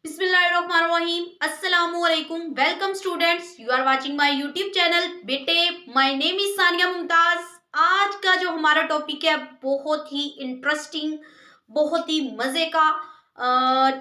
बिस्मिल्लाहिर्रहमानिर्रहीम अस्सलामुअलैकुम। Welcome students, you are watching my YouTube channel. बेटे, my name is Sania Mumtaz. आज का जो हमारा टॉपिक है बहुत ही इंटरेस्टिंग, बहुत ही मजे का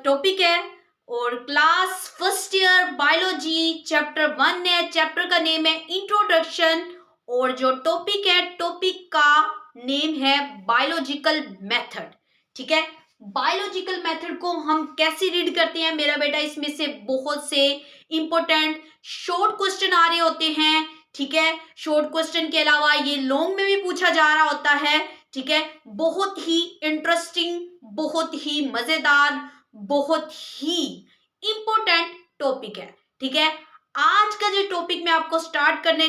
टॉपिक है। और class first year biology chapter 1 है। चैप्टर का नेम है इंट्रोडक्शन और जो टॉपिक है, टॉपिक का नेम है बायोलॉजिकल मेथड। ठीक है, बायोलॉजिकल मेथड को हम कैसे रीड करते हैं मेरा बेटा, इसमें से बहुत से इंपॉर्टेंट शॉर्ट क्वेश्चन आ रहे होते हैं। ठीक है, शॉर्ट क्वेश्चन के अलावा ये लॉन्ग में भी पूछा जा रहा होता है। ठीक है, बहुत ही इंटरेस्टिंग, बहुत ही मजेदार, बहुत ही इंपॉर्टेंट टॉपिक है। ठीक है, आज का जो टॉपिक मैं आपको स्टार्ट करवाने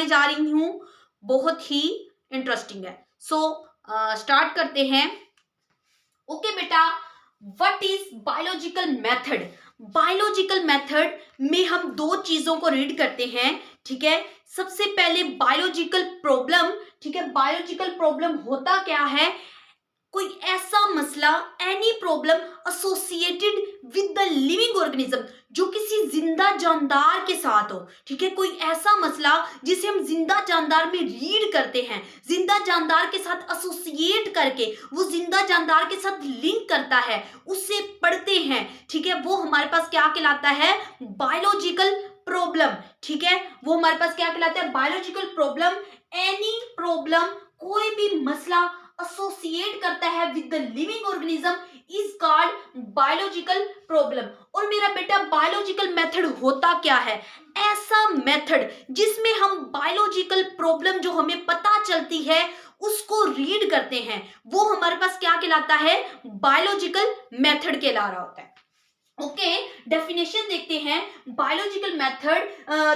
जा रही हूँ बहुत ही इंटरेस्टिंग है। स्टार्ट करते हैं। ओके बेटा, what is biological method? Biological method में हम दो चीजों को रीड करते हैं। ठीक है, सबसे पहले बायोलॉजिकल प्रॉब्लम। ठीक है, बायोलॉजिकल प्रॉब्लम होता क्या है? कोई ऐसा मसला, any problem associated with the living organism, जो किसी जिंदा जानदार के साथ हो। ठीक है, कोई ऐसा मसला जिसे हम जिंदा जानदार में रीड करते हैं, जिंदा जानदार के साथ एसोसिएट करके वो जिंदा जानदार के साथ लिंक करता है, उसे पढ़ते हैं। ठीक है, वो हमारे पास क्या कहलाता है? Biological problem. ठीक है, वो हमारे पास क्या कहलाता है? Biological problem. एनी प्रॉब्लम, कोई भी मसला एसोसिएट करता है with the living organism is called biological problem. और मेरा बेटा, बायोलॉजिकल मेथड होता क्या है? ऐसा मेथड जिसमें हम बायोलॉजिकल प्रॉब्लम जो हमें पता चलती है उसको रीड करते हैं, वो हमारे पास क्या कहलाता है? बायोलॉजिकल मेथड कहला रहा होता है। ओके, डेफिनेशन देखते हैं। Biological method,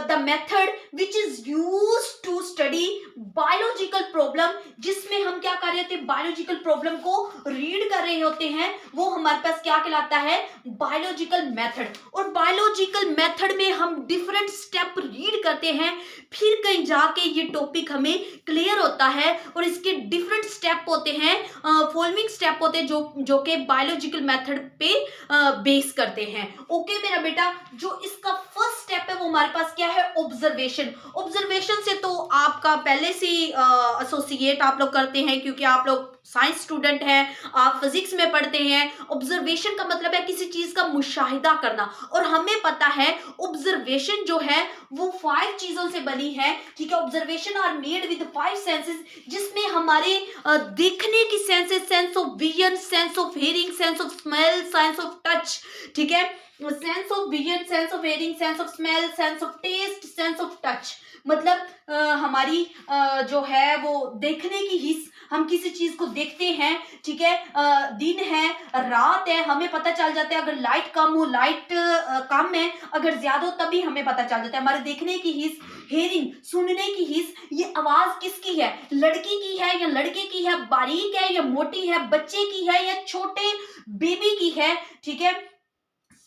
the method which is used to study biological problem, जिसमें हम क्या कर रहे होते हैं? बायोलॉजिकल प्रॉब्लम को रीड कर रहे होते हैं, वो हमारे पास क्या कहलाता है? Biological method. और बायोलॉजिकल मेथड में हम डिफरेंट स्टेप रीड करते हैं, फिर कहीं जाके ये टॉपिक हमें क्लियर होता है। और इसके डिफरेंट स्टेप होते हैं, फॉलोइंग स्टेप होते हैं जो कि बायोलॉजिकल मेथड पे बेस करते हैं। ओके मेरा बेटा, जो इसका फर्स्ट स्टेप है वो हमारे पास क्या है? ऑब्जर्वेशन। ऑब्जर्वेशन से तो आपका पहले से एसोसिएट आप लोग करते हैं, क्योंकि आप लोग साइंस स्टूडेंट हैं, आप फिजिक्स में पढ़ते हैं। ऑब्जर्वेशन का मतलब है किसी चीज का मुशाहिदा करना, और हमें पता है ऑब्जर्वेशन जो है वो 5 चीजों से बनी है। ठीक है, observation are made with 5 senses, जिसमें हमारे देखने की senses, sense of vision, sense of hearing, sense of smell, sense of touch. ठीक है, sense of vision, sense of hearing, sense of smell, sense of taste, sense of touch. मतलब हमारी जो है वो देखने की हिस्स, हम किसी चीज को देखते हैं। ठीक है, दिन है, रात है, हमें पता चल जाता है। अगर लाइट कम हो, लाइट कम है, अगर ज्यादा हो तभी हमें पता चल जाता है। हमारे देखने की हिस्स, हेयरिंग, सुनने की हिस्स, ये आवाज किसकी है? लड़की की है या लड़के की है? बारीक है या मोटी है? बच्चे की है या छोटे बेबी की है? ठीक है,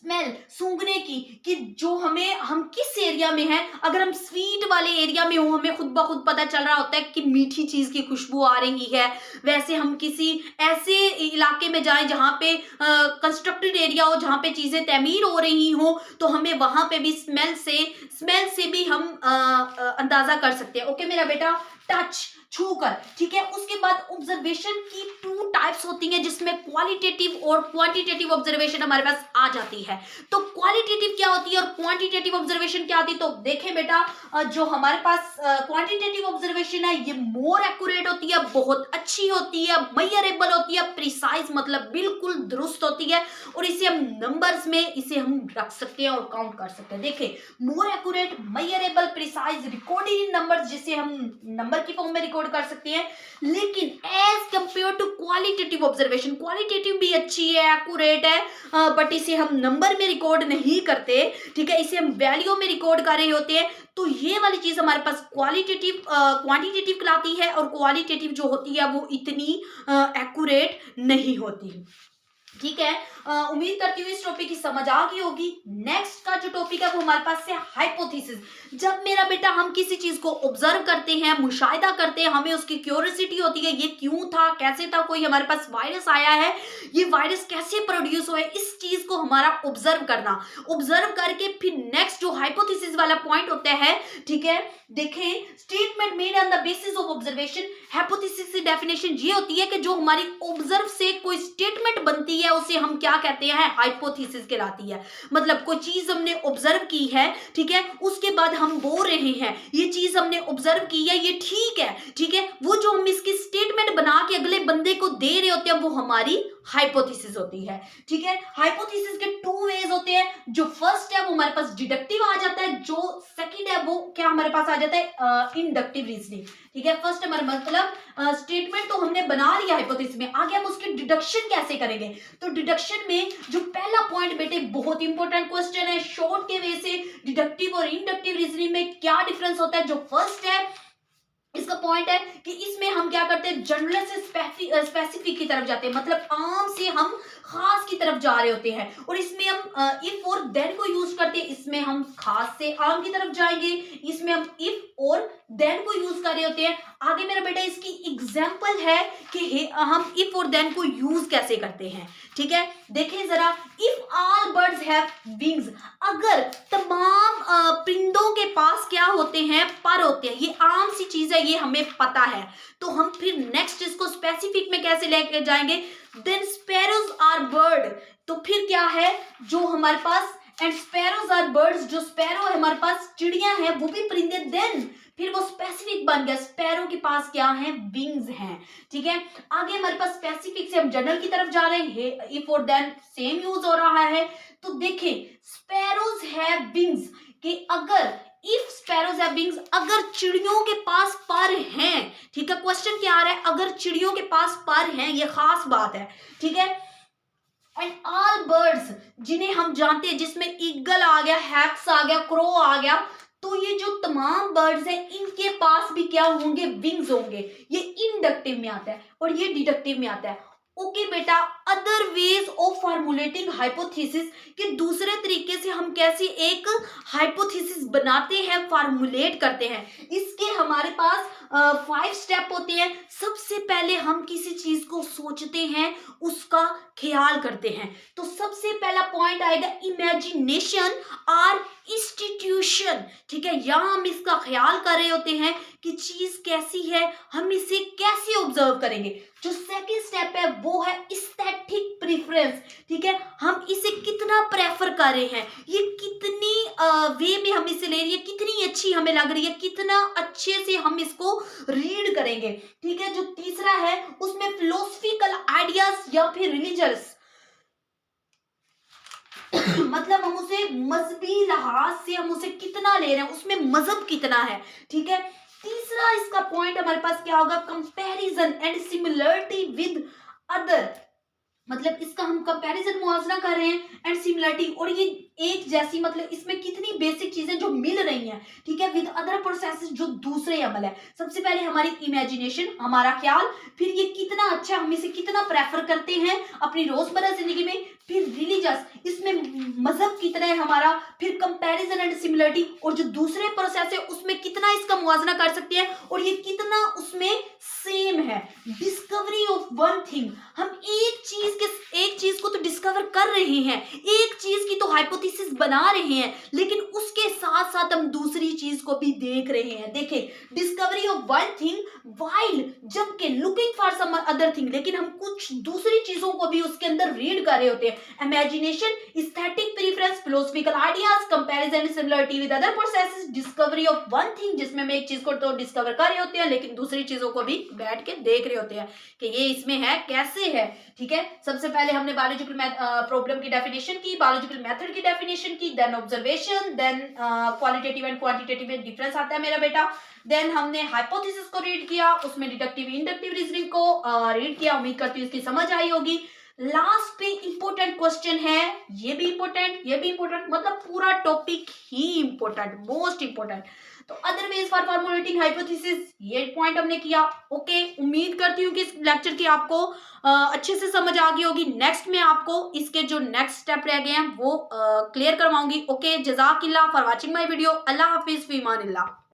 स्मेल, सूंघने की, कि जो हम किस एरिया में हैं। अगर हम स्वीट वाले एरिया में हो, हमें खुद ब खुद पता चल रहा होता है कि मीठी चीज की खुशबू आ रही है। वैसे हम किसी ऐसे इलाके में जाएं जहां पे कंस्ट्रक्टेड एरिया हो, जहां पे चीजें तमीर हो रही हो, तो हमें वहां पे भी स्मेल से भी हम अंदाजा कर सकते हैं। ओके मेरा बेटा, टच, छूकर। ठीक है, उसके बाद ऑब्जर्वेशन की 2 टाइप्स होती हैं, जिसमें क्वालिटेटिव और क्वांटिटेटिव ऑब्जर्वेशन हमारे पास आ जाती है। तो क्वालिटेटिव क्या होती है और क्वांटिटेटिव ऑब्जर्वेशन क्या होती है? तो देखें बेटा, जो हमारे पास क्वांटिटेटिव ऑब्जर्वेशन है ये मोर एक्यूरेट होती है, बहुत अच्छी होती है, मेजरेबल होती है, प्रिसाइज मतलब बिल्कुल दुरुस्त होती है, और इसे हम नंबर्स में इसे हम रख सकते हैं और काउंट कर सकते हैं। देखें, more accurate, measurable, precise, recorded in numbers, जिसे हम नंबर की फॉर्म में रिकॉर्ड कर सकते हैं। लेकिन as compare to qualitative observation, qualitative भी अच्छी है, एक्यूरेट है, बट इसे हम नंबर में रिकॉर्ड नहीं करते। ठीक है, इसे हम वैल्यू में रिकॉर्ड कर रहे होते हैं। तो ये वाली चीज हमारे पास क्वालिटेटिव क्वांटिटेटिव कहलाती है, और क्वालिटेटिव जो होती है वो इतनी एक्यूरेट नहीं होती। ठीक है। उम्मीद करती हूँ इस टॉपिक की समझ आ गई होगी। नेक्स्ट का जो टॉपिक है वो हमारे पास है हाइपोथेसिस। जब मेरा बेटा हम किसी चीज को ऑब्जर्व करते हैं, मुशाहिदा करते हैं, हमें उसकी क्यूरियोसिटी होती है, ये क्यों था, कैसे था, कोई हमारे पास वायरस आया है, ये वायरस कैसे प्रोड्यूस हुआ है, इस चीज को हमारा ऑब्जर्व करना, ऑब्जर्व करके फिर नेक्स्ट जो हाइपोथेसिस वाला पॉइंट होता है, ठीक है, देखें, statement made on the basis of observation. Hypothesis की डेफिनेशन ये होती है कि जो हमारी ऑब्जर्व से कोई स्टेटमेंट बनती है उसे हम क्या कहते हैं, हाइपोथेसिस कहलाती है। मतलब कोई चीज हमने ऑब्जर्व की है, ठीक है, उसके बाद हम बोल रहे हैं ये चीज हमने ऑब्जर्व की है, ये ठीक है, ठीक है, वो जो हम इसकी स्टेटमेंट बना के अगले बंदे को दे रहे होते हैं वो हमारी हाइपोथेसिस होती है। ठीक है, हाइपोथेसिस के टू वेज होते हैं। जो फर्स्ट है वो हमारे पास डिडक्टिव आ जाता है, जो सेकंड है वो क्या हमारे पास आ जाता है, इंडक्टिव रीजनिंग। ठीक है, फर्स्ट हमारा मतलब स्टेटमेंट तो हमने बना लिया हाइपोथेसिस में, आगे हम उसकी डिडक्शन कैसे करेंगे। तो डिडक्शन में जो पहला पॉइंट बेटे बहुत इंपॉर्टेंट क्वेश्चन है, शॉर्ट के वे से डिडक्टिव और इंडक्टिव रीजनिंग में क्या डिफरेंस होता है। जो फर्स्ट है इसका पॉइंट है कि इसमें हम क्या करते हैं, जनरल से स्पेसिफिक की तरफ जाते हैं, मतलब आम से हम खास की तरफ जा रहे होते हैं, और इसमें हम इफ और देन को यूज करते हैं। इसमें हम खास से आम की तरफ जाएंगे, इसमें हम इफ और देन को यूज कर रहे होते हैं। आगे मेरा बेटा इसकी एग्जांपल है कि हम इफ और देन को यूज कैसे करते हैं। ठीक है, देखें जरा, if all birds have wings, अगर तमाम परिंदों के पास क्या होते हैं, पर होते हैं, ये आम सी चीज है, ये हमें पता है। तो हम फिर नेक्स्ट इसको स्पेसिफिक में कैसे लेके जाएंगे, देन स्पैरोज आर बर्ड, तो फिर क्या है जो हमारे पास, एंड स्पैरोज आर बर्ड्स, जो स्पैरो है हमारे पास चिड़िया है वो भी परिंदे, देन फिर वो स्पेसिफिक बन गया, स्पैरो के पास क्या है, विंग्स हैं। ठीक है, आगे हमारे पास स्पेसिफिक से हम जनरल की तरफ जा रहे हैं, इफ और देन सेम यूज हो रहा है। तो देखें, स्पैरोज हैव विंग्स कि अगर इफ स्पैरोज हैव विंग्स, अगर चिड़ियों के पास पर हैं, ठीक है, क्वेश्चन क्या आ रहा है, अगर चिड़ियों के पास पर हैं, ये खास बात है। ठीक है, एंड ऑल बर्ड्स, जिन्हें हम जानते हैं, जिसमें ईगल आ गया, हैक्स आ गया, क्रो आ गया, तो ये जो तमाम बर्ड्स हैं इनके पास भी क्या होंगे, विंग्स होंगे। ये इंडक्टिव में आता है और ये डिडक्टिव में आता है। ओके बेटा, अदर वेज ऑफ फार्मुलेटिंग हाइपोथेसिस, कि दूसरे तरीके से हम कैसे एक हाइपोथेसिस बनाते हैं, फार्मुलेट करते हैं। इसके हमारे पास 5 स्टेप होते हैं। सबसे पहले हम किसी चीज को सोचते हैं, उसका ख्याल करते हैं। तो सबसे पहला पॉइंट आएगा इमेजिनेशन और इंस्टीट्यूशन। ठीक है, यहां हम इसका ख्याल कर रहे होते हैं कि चीज कैसी है, हम इसे कैसे ऑब्जर्व करेंगे। जो सेकंड स्टेप है वो है एस्थेटिक प्रेफरेंस। ठीक है, हम इसे कितना प्रेफर कर रहे हैं, ये कितनी वे में हम इसे ले रही है, कितनी अच्छी हमें लग रही है, कितना अच्छे से हम इसको रीड करेंगे। ठीक है, जो तीसरा है उसमें फिलोसफिकल आइडियाज या फिर रिलीजियस मतलब हम उसे मजहबी लिहाज से हम उसे कितना ले रहे हैं, उसमें मजहब कितना है। ठीक है, तीसरा इसका पॉइंट हमारे पास क्या होगा, comparison and similarity with other, मतलब इसका हम कंपैरिजन मुआवजा कर रहे हैं एंड सिमिलरिटी, और ये एक जैसी, मतलब इसमें कितनी बेसिक चीजें जो मिल रही हैं। ठीक है, विद अदर प्रोसेसेस, जो दूसरे अमल है। सबसे पहले हमारी इमेजिनेशन, हमारा ख्याल, फिर ये कितना अच्छा, हम इसे कितना प्रेफर करते हैं अपनी रोजमर्रा जिंदगी में, फिर रिलीजियस, इसमें मजहब कितना है हमारा, फिर कंपैरिजन एंड सिमिलरिटी, और जो दूसरे प्रोसेस है उसमें कितना इसका मुआवजा कर सकते हैं और ये कितना उसमें सेम है। डिस्कवरी ऑफ वन थिंग, हम एक चीज को तो डिस्कवर कर रहे हैं, एक चीज की तो हाइपोथेसिस बना रहे हैं, लेकिन उसके साथ साथ हम दूसरी चीज को भी देख रहे हैं। देखें, discovery of one thing while, जबकि looking for some other thing, लेकिन हम कुछ दूसरी चीजों को भी उसके अंदर रीड कर रहे होते हैं। Imagination, aesthetic preference, philosophical ideas, comparison, similarity with other processes, discovery of one thing, जिसमें हम एक चीज को तो डिस्कवर कर रहे होते हैं लेकिन दूसरी चीजों को भी बैठ के देख रहे होते हैं कि ये इसमें है, कैसे है। ठीक है, सबसे पहले हमने बायोलॉजिकल प्रॉब्लम की डेफिनेशन की, बायोलॉजिकल मेथड की डेफिनेशन की, then observation, then qualitative and quantitative में डिफरेंस आता है मेरा बेटा, देन हमने हाइपोथेसिस को रीड किया, उसमें डिडक्टिव इंडक्टिव रीजनिंग को रीड किया। उम्मीद करती हूँ इसकी समझ आई होगी। लास्ट पे इंपॉर्टेंट क्वेश्चन है, ये भी इंपॉर्टेंट, ये भी इंपॉर्टेंट, मतलब पूरा टॉपिक ही इंपॉर्टेंट, मोस्ट इंपॉर्टेंट। तो other ways for formulating hypothesis, ये पॉइंट हमने किया। ओके, उम्मीद करती हूँ कि इस लेक्चर की आपको अच्छे से समझ आ गई होगी। नेक्स्ट में आपको इसके जो नेक्स्ट स्टेप रह गए हैं वो क्लियर करवाऊंगी। ओके, जज़ाकिल्लाह फॉर वाचिंग माय वीडियो। अल्लाह हाफिज, फी अमानिल्लाह।